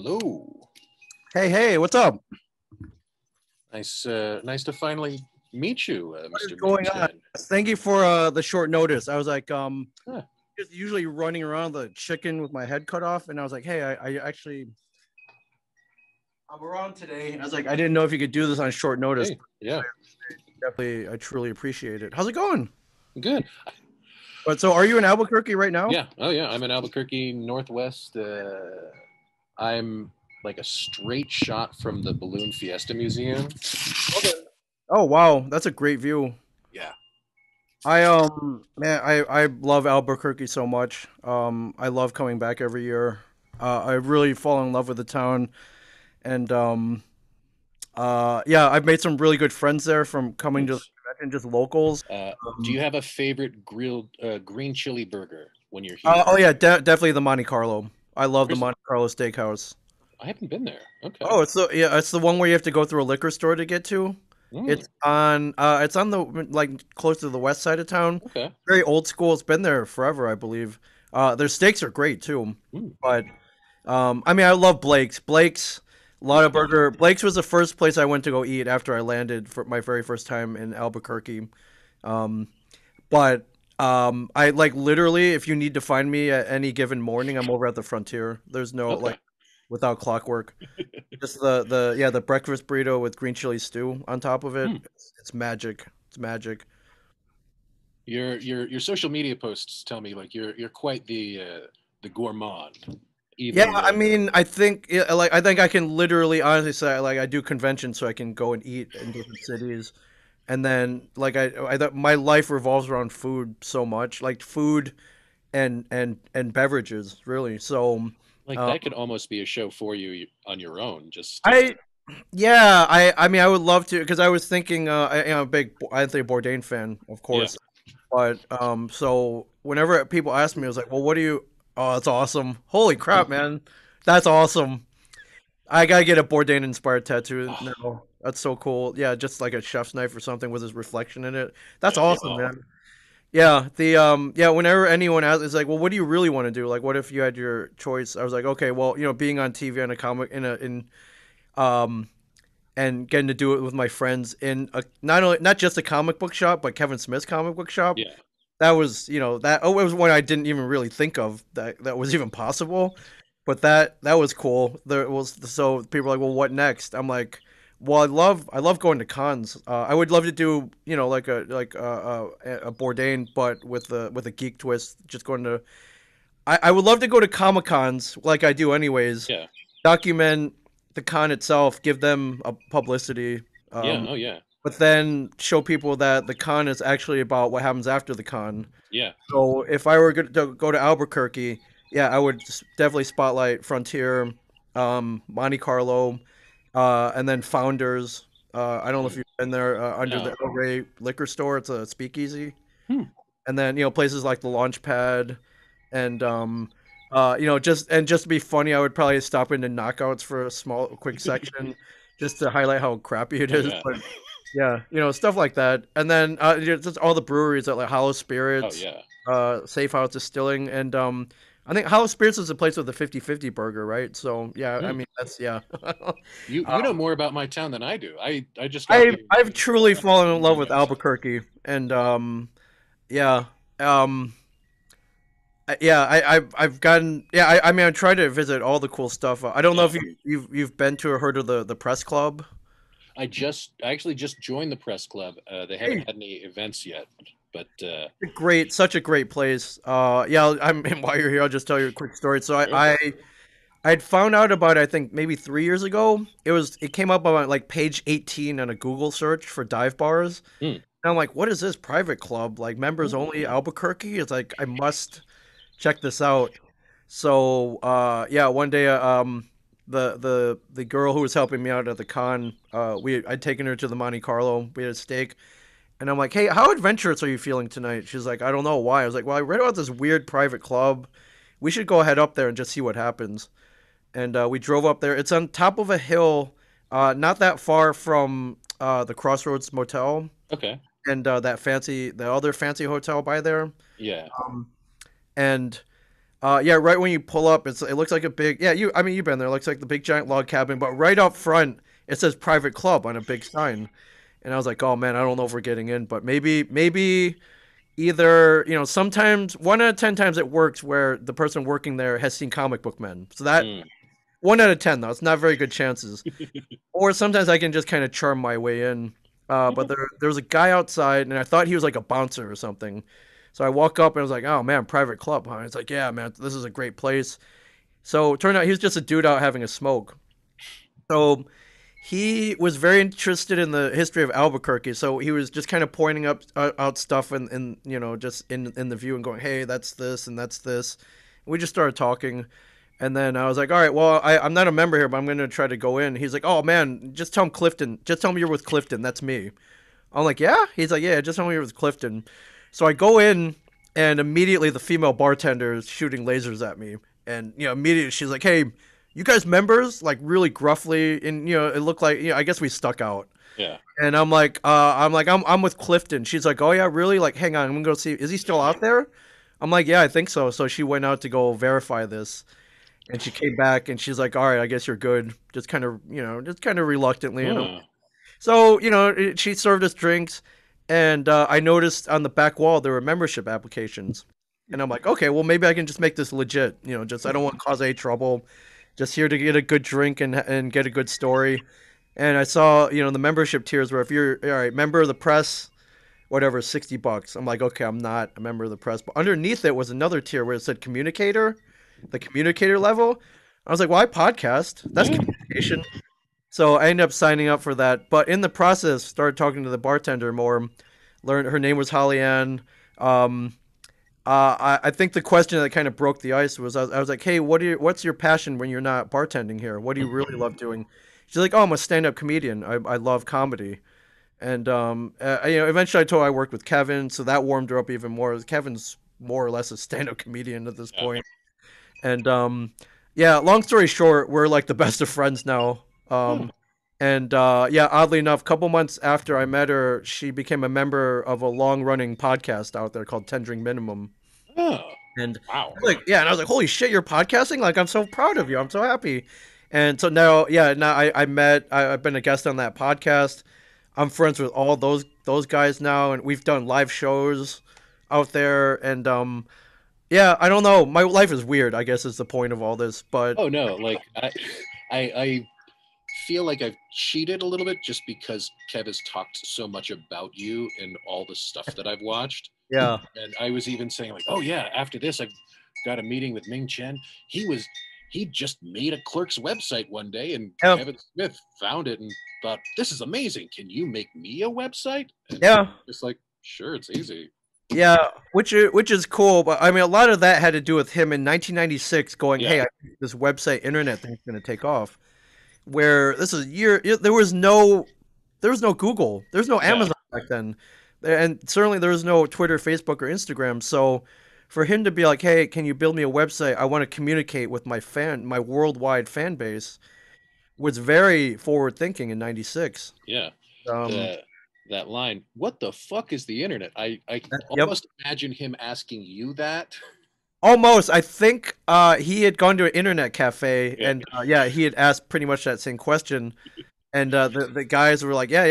Hello. Hey, what's up? Nice to finally meet you, What is Mr. Ming going on? Chen. Thank you for the short notice. I was like, Huh. just usually running around the chicken with my head cut off, and I was like, hey, I'm around today. I was like, I didn't know if you could do this on short notice. Hey, yeah, I truly appreciate it. How's it going? good. But so, are you in Albuquerque right now? Yeah, oh yeah, I'm in Albuquerque, Northwest. I'm like a straight shot from the Balloon Fiesta Museum. Okay. Oh wow, that's a great view. Yeah. Man, I love Albuquerque so much. I love coming back every year. I really fall in love with the town, and yeah, I've made some really good friends there from coming to the Nice. convention, just locals. Do you Um, have a favorite grilled green chili burger when you're oh here? yeah, definitely the Monte Carlo. I love the Where's Monte Carlo Steakhouse. I haven't been there. Okay. Oh, it's the one where you have to go through a liquor store to get to. Mm, It's on the like close to the west side of town. okay. Very old school. It's been there forever, I believe. Their steaks are great too. Mm, But I mean, I love Blake's. Blake's a lot of okay. burger. Blake's was the first place I went to go eat after I landed for my very first time in Albuquerque. Um, but I like literally, if you need to find me at any given morning, I'm over at the Frontier. There's no Okay. like without clockwork. Just the breakfast burrito with green chili stew on top of it. Mm. It's magic. It's magic. Your social media posts tell me like you're quite the gourmand. Yeah, Even I mean, I think yeah, like I think I can literally honestly say like I do conventions so I can go and eat in different cities, and then like my life revolves around food so much, like food and beverages really. So, like um, that could almost be a show for you on your own. Just I yeah, I mean I would love to because I was thinking I'm a big Anthony Bourdain fan, of yeah, course, but so whenever people ask me, I was like, well, what do you? Oh, that's awesome! Holy crap, man, that's awesome! I gotta get a Bourdain inspired tattoo oh, now. That's so cool. Yeah, just like a chef's knife or something with his reflection in it. That's yeah. awesome, Oh, man. Yeah, yeah, whenever anyone asks it's like, "Well, what do you really want to do? Like what if you had your choice?" I was like, "Okay, well, being on TV on a comic in um and getting to do it with my friends in a not just a comic book shop, but Kevin Smith's comic book shop. yeah. That was, it was one I didn't even really think of that was even possible. But that was cool. There was so people are like, well, what next? I'm like, well, I love going to cons. I would love to do like a Bourdain, but with a geek twist. Just going to. I would love to go to Comic Cons like I do anyways. Yeah. Document the con itself, give them a publicity. Yeah. Um, Oh, yeah. but then show people that the con is actually about what happens after the con. Yeah. So if I were to go to Albuquerque, yeah, I would definitely spotlight Frontier, Monte Carlo, and then Founders. I don't know if Mm. you've been there under the No. El Rey liquor store. It's a speakeasy, Hmm. and then places like the Launchpad, and just to be funny, I would probably stop into Knockouts for a quick section, just to highlight how crappy it Oh, is. yeah. But yeah, stuff like that. And then just all the breweries at like Hollow Oh, Spirits, yeah. Safe House Distilling, and I think Hollow Spirits is a place with a 50-50 burger, right? So yeah, I Hmm. mean that's yeah. You know more about my town than I do. I just got I've here I've truly fallen in love with November, so Albuquerque, and yeah, um, yeah, I've gotten yeah. I mean I try to visit all the cool stuff. I don't know yeah. if you've been to or heard of the press club. I actually just joined the press club. They haven't Hey, had any events yet, but such a great place. Yeah, I'm and while you're here, I'll just tell you a quick story. So sure. I'd found out about it, I think maybe 3 years ago. It came up on like page 18 on a Google search for dive bars. Hmm. And I'm like, what is this private club? Like members Hmm. only Albuquerque? It's like I must check this out. So yeah, one day the girl who was helping me out at the con, I'd taken her to the Monte Carlo. We had a steak. And I'm like, hey, how adventurous are you feeling tonight? She's like, I don't know why. I was like, well, I read about this weird private club. We should go head up there and just see what happens. And we drove up there. It's on top of a hill, not that far from the Crossroads Motel Okay. and the other fancy hotel by there. Yeah. And Yeah, right when you pull up, it looks like a big yeah. I mean, you've been there. It looks like the big giant log cabin, but right up front it says private club on a big sign. And I was like, oh man, I don't know if we're getting in, but maybe either sometimes 1 out of 10 times it works where the person working there has seen Comic Book Men. So that Mm. 1 out of 10 though, it's not very good chances. Or sometimes I can just kind of charm my way in. But there was a guy outside, and I thought he was like a bouncer or something. So I walk up and I was like, "Oh man, private club, huh?" It's like, "Yeah, man, this is a great place." So it turned out he was just a dude out having a smoke. So he was very interested in the history of Albuquerque. So he was just kind of pointing up out stuff and just in the view and going, "Hey, that's this and that's this." We just started talking. And then I was like, all right, well, I'm not a member here, but I'm going to try to go in. He's like, oh, man, just tell him Clifton. Just tell him you're with Clifton. That's me. I'm like, yeah? He's like, yeah, just tell me you're with Clifton. So I go in, and immediately the female bartender is shooting lasers at me. And, immediately she's like, hey, you guys members? Like, really gruffly. And, it looked like, I guess we stuck out. Yeah. And I'm with Clifton. She's like, oh, yeah, really? Like, hang on, I'm going to go see. Is he still out there? I'm like, yeah, I think so. So she went out to go verify this. And she came back and she's like, all right, I guess you're good. Just kind of reluctantly. Huh. So, she served us drinks. And I noticed on the back wall there were membership applications. And I'm like, okay, well, maybe I can just make this legit. Just I don't want to cause any trouble. Just here to get a good drink and get a good story. And I saw, the membership tiers where if you're, all right, member of the press, whatever, $60. I'm like, okay, I'm not a member of the press. But underneath it was another tier where it said communicator, the communicator level. I was like, well, I podcast. That's Yeah. communication. So I ended up signing up for that. But in the process, started talking to the bartender more. Learned her name was Holly Ann. Um, I think the question that kind of broke the ice was I was like, hey, what's your passion when you're not bartending here? What do you really love doing? She's like, oh, I'm a stand-up comedian. I love comedy. And eventually I told her I worked with Kevin, so that warmed her up even more. Kevin's more or less a stand-up comedian at this Yeah. point. And yeah, long story short, we're like the best of friends now. Huh. And yeah, oddly enough, a couple months after I met her, she became a member of a long-running podcast out there called Ten Drink Minimum. Oh. And Wow. like, yeah, and I was like, holy shit, you're podcasting? Like, I'm so proud of you. I'm so happy. And so now, yeah, now I've been a guest on that podcast. I'm friends with all those guys now, and we've done live shows out there. And yeah, I don't know. My life is weird, I guess is the point of all this. But Oh no, like I feel like I've cheated a little bit just because Kev has talked so much about you and all the stuff that I've watched. yeah, And I was even saying like, oh yeah, after this I've got a meeting with Ming Chen. He just made a clerk's website one day, and yeah, Kevin Smith found it and thought, this is amazing. Can you make me a website? And yeah. just like, sure, it's easy. Yeah, which is cool, but I mean, a lot of that had to do with him in 1996 going, Yeah. "Hey, I think this website internet thing's going to take off." Where this is a year, there was no Google, there's no Yeah. Amazon back then, and certainly there was no Twitter, Facebook, or Instagram. So, for him to be like, "Hey, can you build me a website? I want to communicate with my worldwide fan base," was very forward thinking in '96. Yeah. Um, The that line, what the fuck is the internet? I yep. almost imagine him asking you that. Almost. I think he had gone to an internet cafe, Yeah. and yeah, he had asked pretty much that same question. And the guys were like, yeah,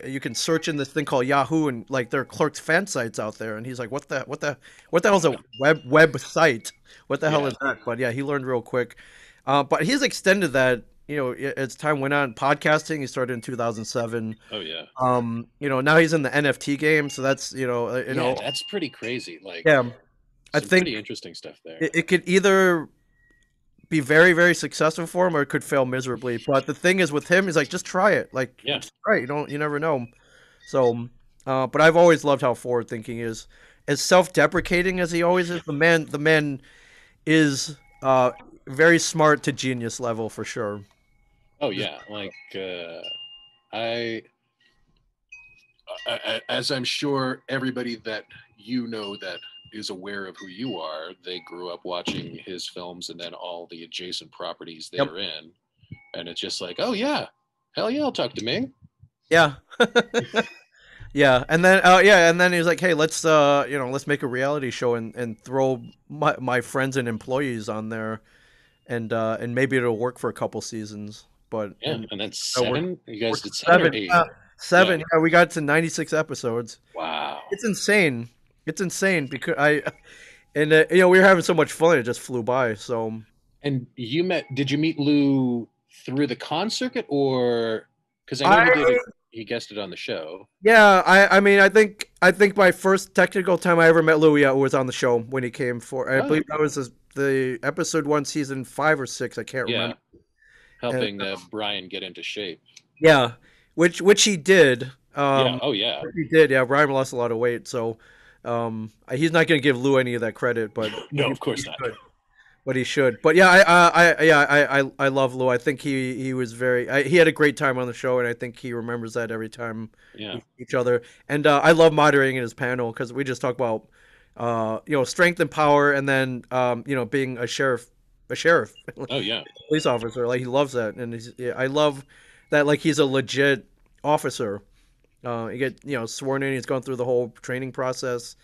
you can search in this thing called Yahoo, and like there are clerks fan sites out there. And he's like, what the hell is a web site? What the hell Yeah. is that? But yeah, he learned real quick. But he's extended that. As time went on, podcasting. He started in 2007. Oh yeah. Now he's in the NFT game, so that's Yeah, that's pretty crazy. Like yeah. I some pretty think interesting stuff there. it could either be very, very successful for him or it could fail miserably. But the thing is with him is like just try it. Like Yeah. just try it. You never know. So but I've always loved how forward thinking is. As self deprecating as he always is, the man is very smart to genius level for sure. Oh yeah. Like I, as I'm sure everybody that you know that is aware of who you are, they grew up watching his films and then all the adjacent properties Yep. they're in, and it's just like, oh yeah, hell yeah, I'll talk to Ming. Yeah. Yeah, and then he was like, "Hey, let's make a reality show and throw my friends and employees on there, and maybe it'll work for a couple seasons." But Yeah, and and then we're 7. You guys did 7 or seven, 8? Yeah. seven. Yeah, we got to 96 episodes. Wow. It's insane. It's insane because we were having so much fun. It just flew by. So And did you meet Lou through the con circuit, or because I know I he guested on the show. Yeah, I mean, I think my first technical time I ever met Louis was on the show when he came for. I Oh, believe that was the episode 1, season 5 or 6. I can't yeah, remember. And helping Brian get into shape. yeah, which he did. Yeah. Oh, yeah. Which he did. Yeah, Brian lost a lot of weight, so he's not going to give Lou any of that credit, but No, he, of course he not. should. But he should. But yeah, I love Lou. I think he was he had a great time on the show, and I think he remembers that every time we Yeah. see each other. And I love moderating his panel because we just talk about strength and power, and then being a sheriff, Oh, yeah. police officer. Like he loves that, and I love that. Like he's a legit officer. He get sworn in. He's gone through the whole training process,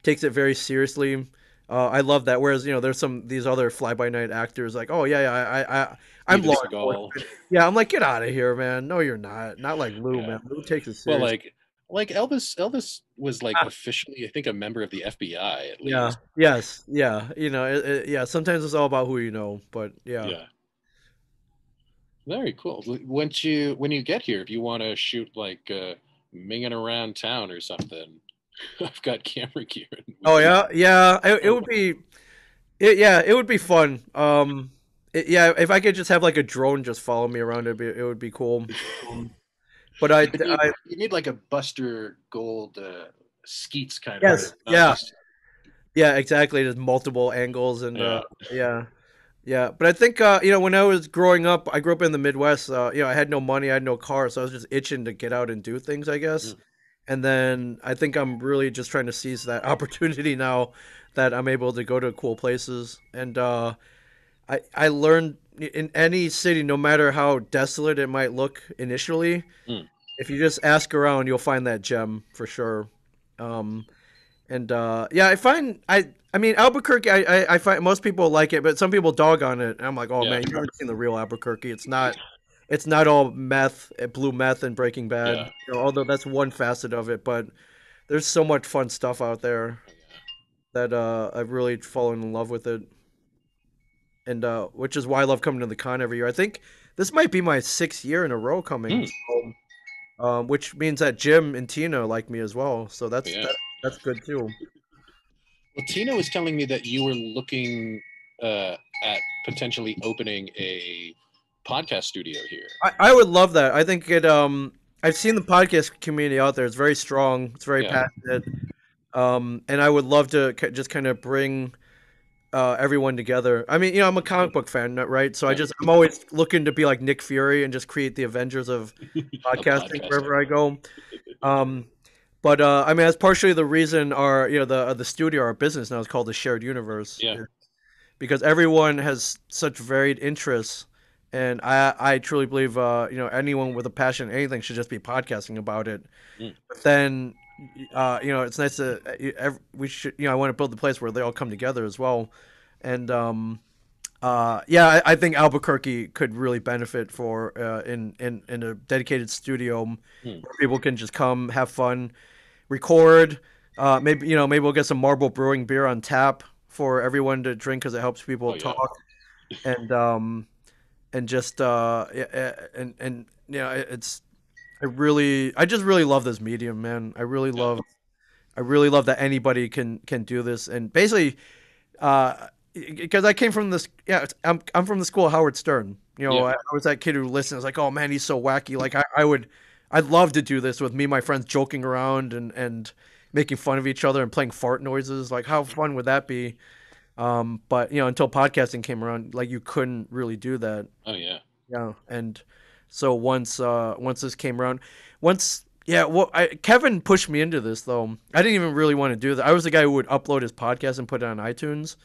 takes it very seriously. I love that. Whereas there's these other fly by night actors like, oh yeah, I'm Steven law Seagal. enforcement. Yeah, I'm like, get out of here, man. No, you're not. Not like Lou, Yeah. man. Lou takes it Well, serious. like Elvis was like officially, I think, a member of the FBI at Yeah. least. Yes. Yeah. Yeah. Sometimes it's all about who you know, but yeah. Yeah. Very cool. When you get here, if you want to shoot like minging around town or something, I've got camera gear and we Oh can. yeah. Yeah. It would be. Yeah. It would be fun. Yeah. If I could just have like a drone just follow me around, it would be cool. Um, but You need like a Buster Gold Skeets kind of thing, yes. not Yeah. just Yeah. Exactly. There's multiple angles and yeah. yeah. Yeah, but I think when I was growing up, I grew up in the Midwest. I had no money, I had no car, so I was just itching to get out and do things, I guess. Mm. And then I think I'm really just trying to seize that opportunity now that I'm able to go to cool places. And I learned in any city, no matter how desolate it might look initially, Mm. if you just ask around, you'll find that gem for sure. Um, and yeah, I mean Albuquerque. I find most people like it, but some people dog on it. And I'm like, oh Yeah, man, you haven't seen the real Albuquerque. It's not all meth, blue meth, and Breaking Bad. yeah, Although that's one facet of it, but there's so much fun stuff out there that I've really fallen in love with it, and which is why I love coming to the con every year. I think this might be my 6th year in a row coming, mm. so, which means that Jim and Tina like me as well. So Yeah. that's good too. Well, Tina was telling me that you were looking at potentially opening a podcast studio here. I would love that. I think I've seen the podcast community out there. It's very strong. It's very Yeah, passionate. And I would love to just kind of bring everyone together. I mean, I'm a comic book fan, right? So yeah. I'm always looking to be like Nick Fury and just create the Avengers of A podcasting podcasting. wherever I go. Um, but I mean, that's partially the reason our the studio, our business now is called the Shared Universe, Yeah. because everyone has such varied interests, and I truly believe anyone with a passion anything should just be podcasting about it. Mm. But then it's nice to we should I want to build the place where they all come together as well, and yeah, I think Albuquerque could really benefit for in a dedicated studio Mm. where people can just come have fun, record. Maybe we'll get some Marble Brewing beer on tap for everyone to drink because it helps people Oh yeah. talk, and just it's I just really love this medium, man. Yeah. I really love that anybody can do this, and basically because I came from this. Yeah, I'm from the school of Howard Stern. Yeah. I was that kid who listened. I was like, oh man, he's so wacky. Like I'd love to do this with me, and my friends joking around and making fun of each other and playing fart noises. Like how fun would that be? But until podcasting came around, like you couldn't really do that. Oh yeah. Yeah, and so once this came around, once yeah, well, Kevin pushed me into this though. I didn't even really want to do that. I was the guy who would upload his podcast and put it on iTunes,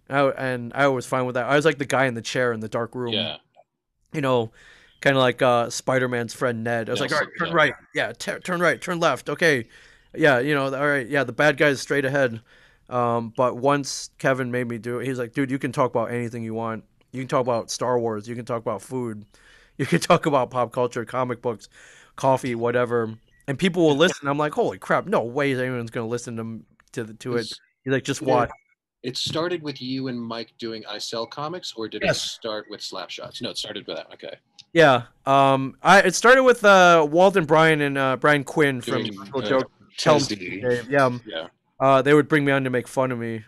and I was fine with that. I was like the guy in the chair in the dark room, Yeah. you know, kind of like Spider-Man's friend Ned. I was like, all right, Nelson. turn Yeah. right, yeah, turn right, turn left, okay, yeah, all right, yeah, the bad guy's straight ahead. But once Kevin made me do it, he's like, dude, you can talk about anything you want. You can talk about Star Wars. You can talk about food. You can talk about pop culture, comic books, coffee, whatever. And people will listen. I'm like, holy crap, no way anyone's gonna listen to it. Was He's like, just watch. it? It started with you and Mike doing I Sell Comics, or did it Yes. start with Slapshots? No, it started with that. Okay, Yeah. It started with Walt and Brian and Brian Quinn from doing Little Joke. Tell 'em Tesdy. Dave. Yeah. Yeah, They would bring me on to make fun of me,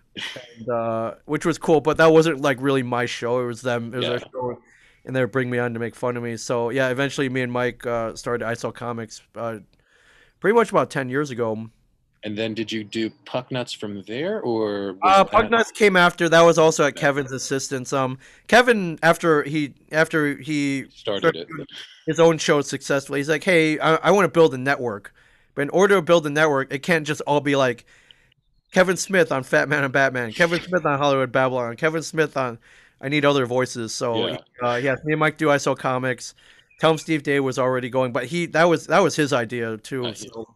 and, which was cool. But that wasn't like really my show. It was them. It was their yeah. show, and they would bring me on to make fun of me. So yeah, eventually me and Mike started I Saw Comics pretty much about 10 years ago. And then did you do Puck Nuts from there, or was that Pugnuts came after. That was also at okay, Kevin's assistance. Kevin after he started started it? doing his own show successfully, he's like, hey, I want to build a network, but in order to build a network, it can't just all be like Kevin Smith on Fat Man and Batman, Kevin Smith on Hollywood Babylon, Kevin Smith on. I need other voices. So Yeah, yeah, me and Mike do I Saw Comics. Tell him Steve Day was already going, but that was his idea too. nice. So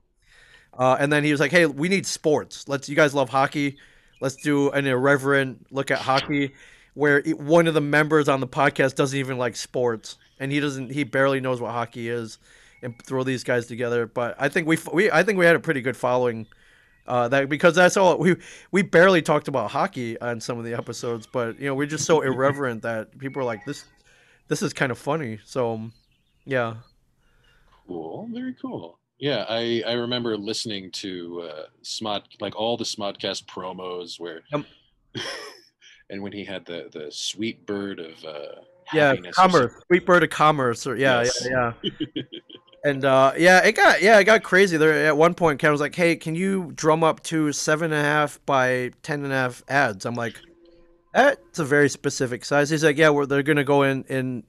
and then he was like, "Hey, we need sports. You guys love hockey. Let's do an irreverent look at hockey, where one of the members on the podcast doesn't even like sports, and he barely knows what hockey is, and throw these guys together. But I think I think we had a pretty good following. That because that's all we barely talked about hockey on some of the episodes, but we're just so irreverent that people are like this is kind of funny. So yeah, Cool, very cool. Yeah, I remember listening to Smod, like all the Smodcast promos where, um, and when he had the sweet bird of yeah, happiness or commerce, something. sweet bird of commerce, or Yes. yeah. And it got crazy. There at one point, Ken was like, "Hey, can you drum up to 7.5 by 10.5 ads?" I'm like, "That's a very specific size." He's like, "Yeah, they're gonna go in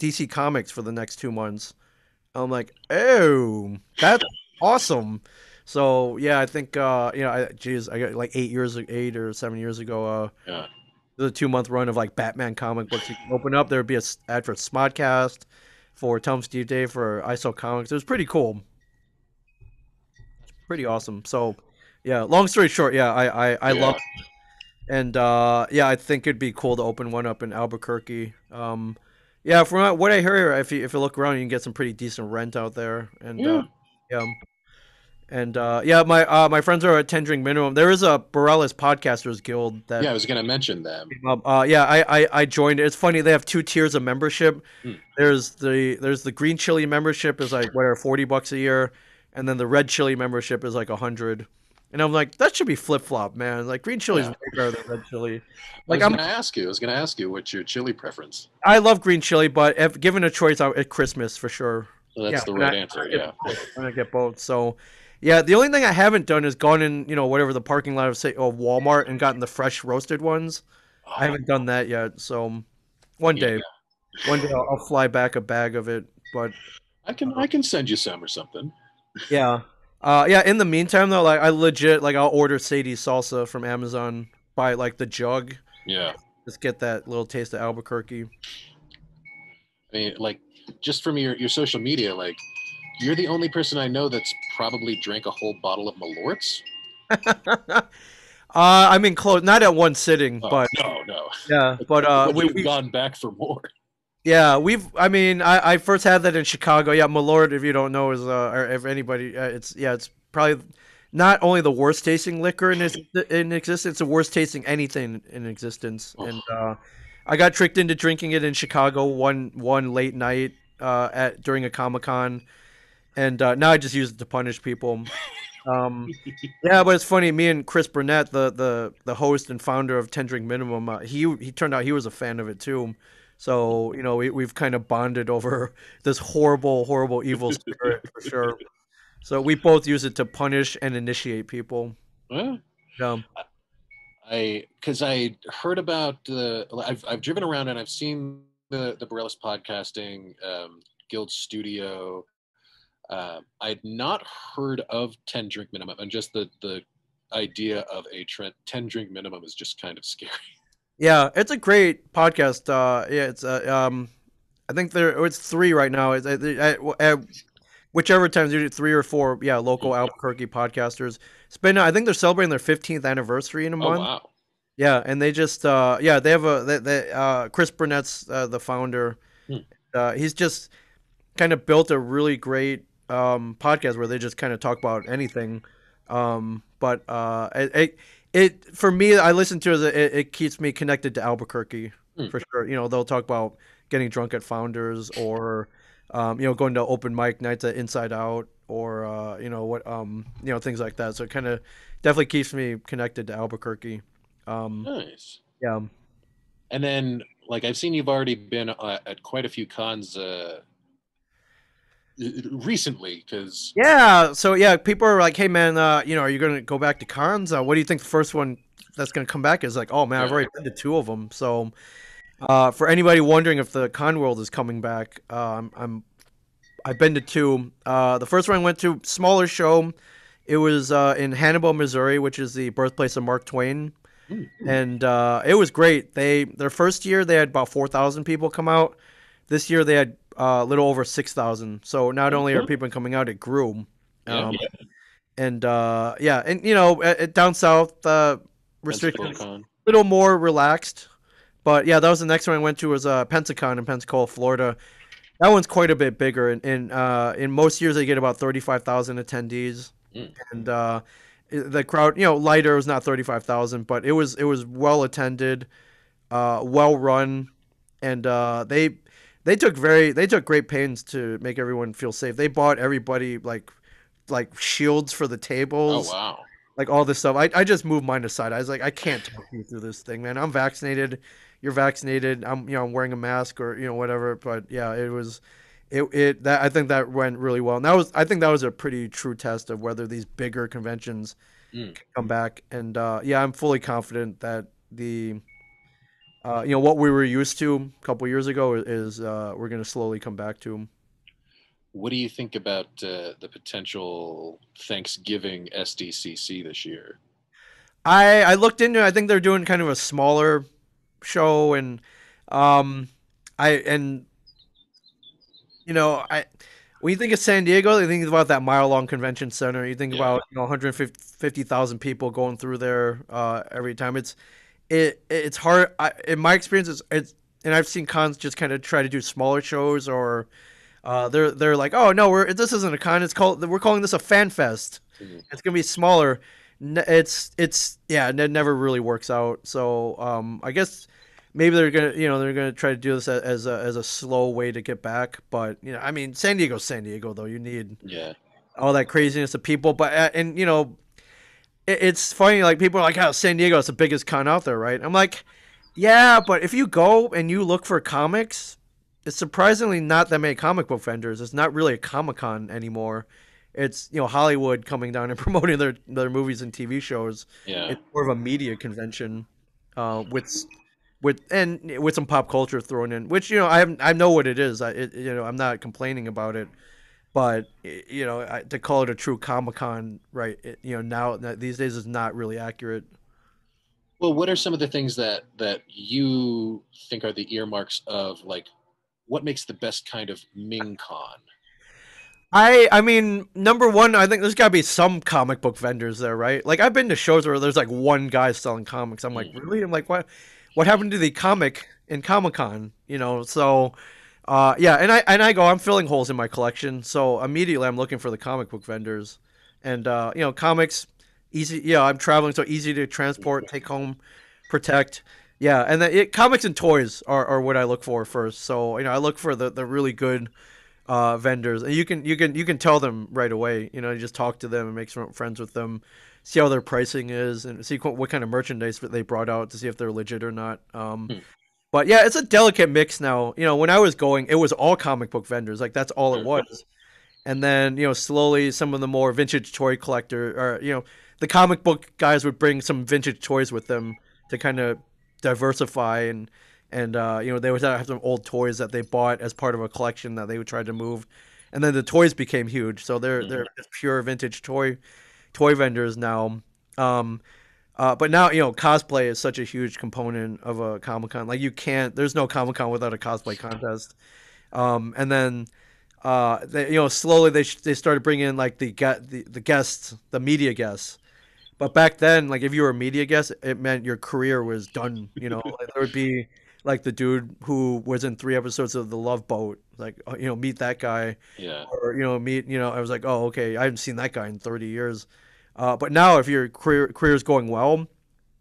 DC Comics for the next 2 months." I'm like, "Oh, that's awesome." So yeah, I think I got like 8 or 7 years ago. Yeah. The 2 month run of like Batman comic books. You can open up, there would be a ad for Smodcast, for Tom Steve Day, for I Saw Comics. It was pretty cool, pretty awesome. So, yeah. Long story short, yeah, I love, Yeah. and yeah, I think it'd be cool to open one up in Albuquerque. Yeah, from what I hear, if you look around, you can get some pretty decent rent out there, and Yeah. yeah. And yeah, my friends are at 10 drink minimum. There is a Borellis Podcasters Guild that Yeah. I was gonna mention them. Yeah, I joined it. It's funny, they have two tiers of membership. Hmm. There's the green chili membership is like whatever $40 a year, and then the red chili membership is like 100. And I'm like, that should be flip flop, man. Like green chili is Yeah. way better than red chili. I Like was gonna ask you. I was gonna ask you what's your chili preference. I love green chili, but if given a choice, at Christmas for sure. Well, Yeah, that's the and right answer. Yeah. I'm gonna get both. So, yeah, the only thing I haven't done is gone in, whatever the parking lot of say Walmart and gotten the fresh roasted ones. I Oh, haven't done that yet. So one yeah. day, I'll fly back a bag of it. But I can send you some or something. yeah, yeah. In the meantime, though, like I legit like I'll order Sadie's salsa from Amazon, buy like the jug, Yeah. just get that little taste of Albuquerque. I mean, like, just from your social media, like, you're the only person I know that's probably drank a whole bottle of Malort's. I mean, close, not at one sitting, Oh but no, no. yeah, but But you've gone back for more. yeah, I mean, I first had that in Chicago. Yeah, Malort, if you don't know, is or if anybody, it's probably not only the worst tasting liquor in existence, it's the worst tasting anything in existence. Oh, And I got tricked into drinking it in Chicago one late night at during a Comic Con, and now I just use it to punish people. Um, yeah, but it's funny. Me and Chris Burnett, the host and founder of Ten Drink Minimum, he turned out he was a fan of it too. So we've kind of bonded over this horrible evil spirit for sure. So we both use it to punish and initiate people. well, Yeah. because I heard about I've driven around and I've seen the Borellis Podcasting Guild studio. I'd not heard of 10 drink minimum, and just the idea of a 10 drink minimum is just kind of scary. Yeah, it's a great podcast. Yeah, it's I think it's three right now. At whichever times you do three or four, yeah, local Hmm. Albuquerque podcasters. It's been I think they're celebrating their 15th anniversary in a Oh month. wow. Yeah, and they just yeah, they have Chris Burnett's the founder. Hmm. He's just kind of built a really great podcast where they just kind of talk about anything. But for me, I listen to it keeps me connected to Albuquerque Hmm. for sure. They'll talk about getting drunk at Founders or going to open mic nights at Inside Out or things like that. So it kind of definitely keeps me connected to Albuquerque. Um, Nice. yeah. And then, like, I've seen you've already been at quite a few cons recently, because Yeah, so yeah, people are like, "Hey man, are you gonna go back to cons? What do you think the first one that's gonna come back is?" Like, "Oh man, I've yeah. already been to two of them." So, for anybody wondering if the con world is coming back, I've been to two. The first one I went to, smaller show. It was in Hannibal, Missouri, which is the birthplace of Mark Twain, Hmm. and it was great. Their first year they had about 4,000 people come out. This year they had a little over 6,000. So not only are people coming out, it grew. Yeah. Um, and yeah, and down south, Pensacola restrictions Con. a little more relaxed. But yeah, that was the next one I went to was Pensacon in Pensacola, Florida. That one's quite a bit bigger. In most years they get about 35,000 attendees, Hmm. and the crowd, lighter was not 35,000, but it was well attended, well run, and they took great pains to make everyone feel safe. They bought everybody like shields for the Oh tables, wow. like all this stuff. I just moved mine aside. I was like, I can't talk you through this thing, man. I'm vaccinated. You're vaccinated. I'm wearing a mask or whatever. But yeah, it was it that I think that went really well. And I think that was a pretty true test of whether these bigger conventions Hmm. can come back. And yeah, I'm fully confident that the what we were used to a couple years ago is we're going to slowly come back to. What do you think about the potential Thanksgiving SDCC this year? I looked into it. I think they're doing kind of a smaller show, and um I and I when you think of San Diego, you think about that mile-long convention center. You think Yeah. about 150,000 people going through there every time. It's hard. In my experience, and I've seen cons just kind of try to do smaller shows, or they're like, oh no, this isn't a con. We're calling this a fan fest. Hmm. It's gonna be smaller. It's yeah, it never really works out. So I guess maybe they're gonna try to do this as a slow way to get back. But I mean, San Diego's San Diego though. You need Yeah. all that craziness of people. But and it's funny. Like people are like, "Oh, San Diego is the biggest con out there, right?" I'm like, yeah, but if you go and you look for comics, it's surprisingly not that many comic book vendors. It's not really a Comic Con anymore. It's Hollywood coming down and promoting their movies and TV shows. Yeah. It's more of a media convention, with some pop culture thrown in, which I know what it is. I'm not complaining about it, but to call it a true Comic Con, right? Now these days is not really accurate. Well, what are some of the things that you think are the earmarks of, like, what makes the best kind of Ming Con? I mean, number one, I think there's got to be some comic book vendors there, right? Like I've been to shows where there's like one guy selling comics. I'm like, Mm. really? I'm like, what happened to the comic in Comic Con? So yeah, and I go, I'm filling holes in my collection, so immediately I'm looking for the comic book vendors, and comics easy. Yeah, I'm traveling, so easy to transport, take home, protect. Yeah, and comics and toys are what I look for first. So I look for the really good vendors, and you can tell them right away. You just talk to them and make some friends with them, see how their pricing is, and see what kind of merchandise they brought out to see if they're legit or not. Hmm. But yeah, it's a delicate mix now. When I was going, it was all comic book vendors, like that's all it Sure. was. And then slowly some of the more vintage toy collector, or the comic book guys would bring some vintage toys with them to kind of diversify, and they would have some old toys that they bought as part of a collection that they would try to move, and then the toys became huge. So they're Mhm. just pure vintage toy vendors now. Um, but now cosplay is such a huge component of a Comic Con. Like there's no Comic Con without a cosplay contest. And then they, slowly they started bringing in like the guests, the media guests. But back then, like if you were a media guest, it meant your career was done. Like, there would be like the dude who was in 3 episodes of The Love Boat, like meet that guy, Yeah. or meet. I was like, oh, okay, I haven't seen that guy in 30 years. But now, if your career is going well,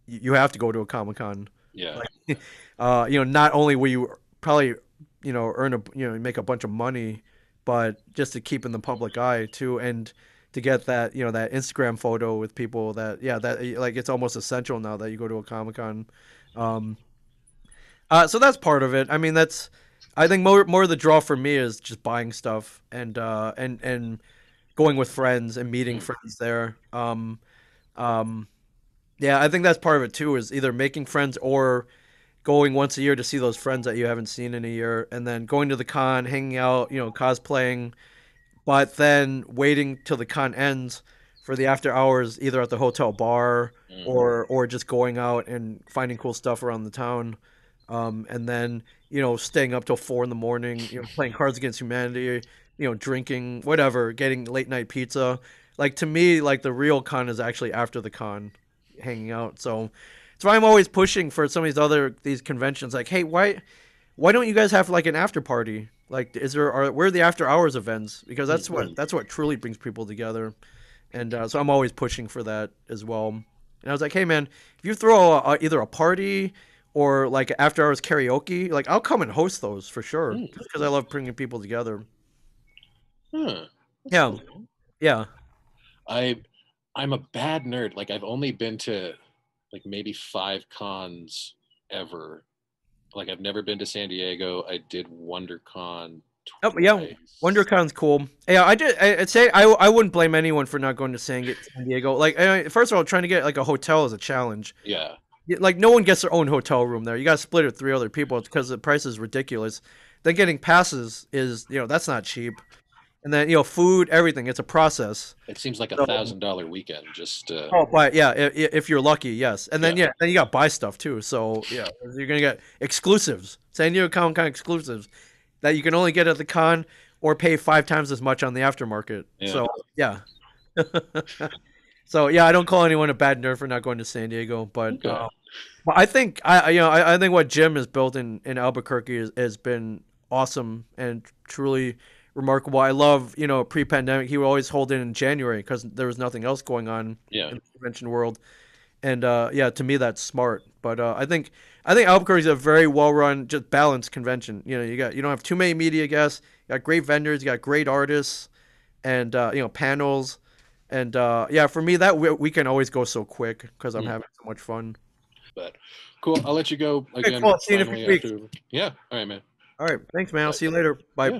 you have to go to a Comic Con. Yeah. Like, not only will you probably earn make a bunch of money, but just to keep in the public eye too, and to get that that Instagram photo with people that that like it's almost essential now that you go to a Comic Con. Um, so that's part of it. I mean, that's I think more of the draw for me is just buying stuff and going with friends and meeting Mm. friends there. Um, yeah, I think that's part of it too. Is either making friends or going once a year to see those friends that you haven't seen in a year, and then going to the con, hanging out, cosplaying, but then waiting till the con ends for the after hours, either at the hotel bar Mm. or just going out and finding cool stuff around the town, and then staying up till 4 in the morning, playing Cards Against Humanity, drinking whatever, getting late night pizza. Like to me, like the real con is actually after the con, hanging out. So that's why I'm always pushing for some of these conventions. Like, hey, why don't you guys have like an after party? Like, where are the after hours events? Because that's Mm. what truly brings people together. And so I'm always pushing for that as well. And I was like, hey man, if you throw either a party or like after hours karaoke, like I'll come and host those for sure, Mm. just because I love bringing people together. Huh. That's Yeah, cool. yeah. I I'm a bad nerd. Like I've only been to like maybe 5 cons ever. Like I've never been to San Diego. I did WonderCon Oh yeah, twice. WonderCon's cool. Yeah, I'd say I wouldn't blame anyone for not going to San Diego. Like, first of all, trying to get like a hotel is a challenge. Yeah. Like no one gets their own hotel room there. You got to split it with 3 other people because the price is ridiculous. Then getting passes is that's not cheap. And then food, everything. It's a process. It seems like a So $1,000 weekend. Just oh, but yeah, if you're lucky, yes. And then yeah. then you got to buy stuff too. So yeah, you're gonna get exclusives, San Diego Comic Con exclusives that you can only get at the con or pay 5 times as much on the aftermarket. Yeah. So yeah. So yeah, I don't call anyone a bad nerd for not going to San Diego, Okay. but I think I think what Jim has built in Albuquerque has been awesome and truly remarkable. I love pre-pandemic he would always hold it in January because there was nothing else going on Yeah. in the convention world, and yeah, to me that's smart. But I think Albuquerque is a very well-run, just balanced convention. You don't have too many media guests. You got great vendors. You got great artists, and panels. And yeah, for me that we can always go so quick because I'm Mm. having so much fun. But cool. I'll let you go Okay, again cool. See you in a few finally weeks. after. Yeah. All right, man. All right, thanks, man. I'll Bye. see you later. Bye. Yeah.